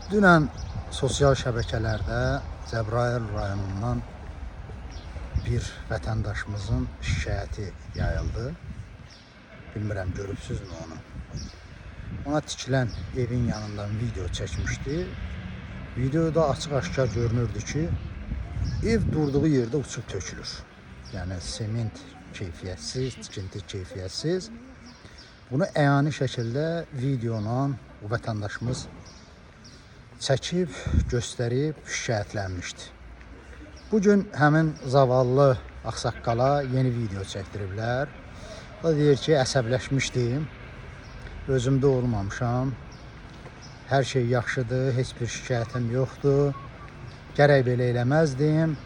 Dünən sosial şəbəkələrdə Cəbrayıl rayonundan bir vətəndaşımızın şikayəti yayıldı. Bilmirəm, görübsünüzmü onu? Ona tikilən evin yanından video çəkmişdi. Videoda açıq-aşkar görünürdü ki, ev durduğu yerdə uçub tökülür. Yəni sement keyfiyyətsiz, tikinti keyfiyyətsiz. Bunu əyani şəkildə videola bu vətəndaşımız çəkib, göstərib, şikayətlənmişdi. Bugün həmin zavallı ağsaqqala yeni video çəkdiriblər. O deyir ki, əsəbləşmişdim, özümdə olmamışam, hər şey yaxşıdır, heç bir şikayətim yoxdur, gərək belə eləməzdim.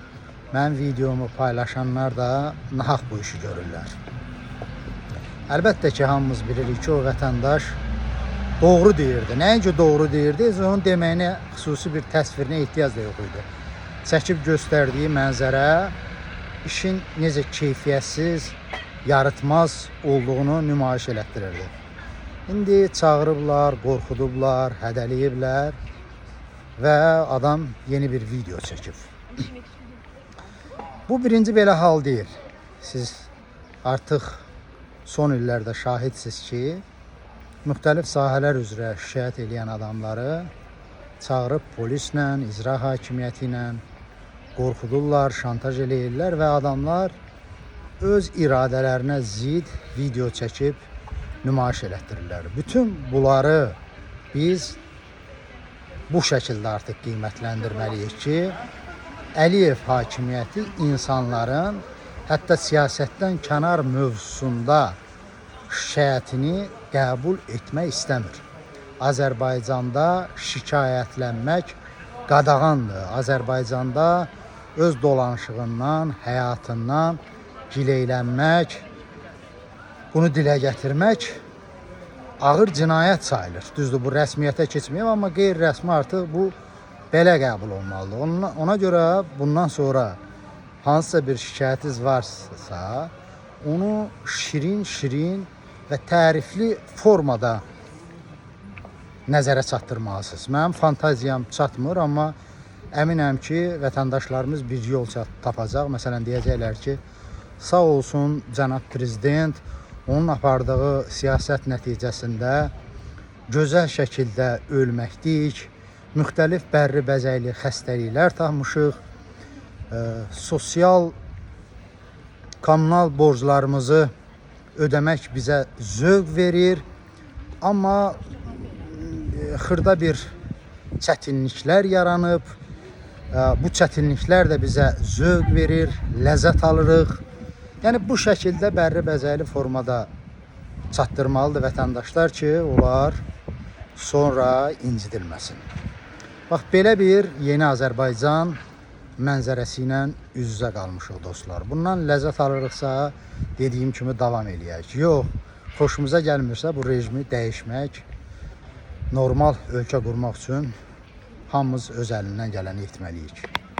Mən videomu paylaşanlar da nahaq bu işi görürlər. Əlbəttə ki, hamımız bilirik ki, o vətəndaş doğru deyirdi. Nəinki doğru deyirdi, onun deməyinə xüsusi bir təsvirinə ehtiyac da yox idi. Çəkib göstərdiyi mənzərə işin necə keyfiyyətsiz, yarıtmaz olduğunu nümayiş elətdirirdi. İndi çağırıblar, qorxudublar, hədəliyiblər və adam yeni bir video çəkib. Bu birinci belə hal deyil. Siz artıq son illərdə şahidsiniz ki, müxtəlif sahələr üzrə şikayət edən adamları çağırıb polislə, icra hakimiyyəti ilə qorxudurlar, şantaj eləyirlər və adamlar öz iradələrinə zid video çəkib nümayiş elətdirirlər. Bütün bunları biz bu şəkildə artıq qiymətləndirməliyik ki, Əliyev hakimiyyəti insanların hətta siyasətdən kənar mövzusunda şikayətini qəbul etmək istəmir. Azərbaycanda şikayətlənmək qadağandır. Azərbaycanda öz dolanışığından, həyatından gileylənmək, bunu dilə gətirmək ağır cinayət sayılır. Düzdür, bu rəsmiyyətə keçməyib, amma qeyri-rəsmi artıq bu belə qəbul olmalıdır. Ona görə bundan sonra hansısa bir şikayətiniz varsa, onu şirin və tərifli formada nəzərə çatdırmalısınız. Mənim fantaziyam çatmır, amma əminəm ki, vətəndaşlarımız bir yol tapacaq. Məsələn, deyəcəklər ki, sağ olsun cənab prezident, onun apardığı siyasət nəticəsində gözəl şəkildə ölməkdik, müxtəlif bərri bəzəkli xəstəliklər tapmışıq, sosial kommunal borclarımızı ödəmək bizə zövq verir, amma xırda bir çətinliklər yaranıb, bu çətinliklər də bizə zövq verir, ləzzət alırıq. Yəni bu şəkildə bərri bəzəkli formada çatdırmalıdır vətəndaşlar ki, onlar sonra incidilməsin. Bax, belə bir yeni Azərbaycan mənzərəsi ilə üz-üzə qalmışıq dostlar. Bundan ləzzət alırıqsa, dediyim kimi davam eləyək. Yox, xoşumuza gəlmirsə bu rejimi dəyişmək, normal ölkə qurmaq üçün hamımız öz əlindən gələni etməliyik.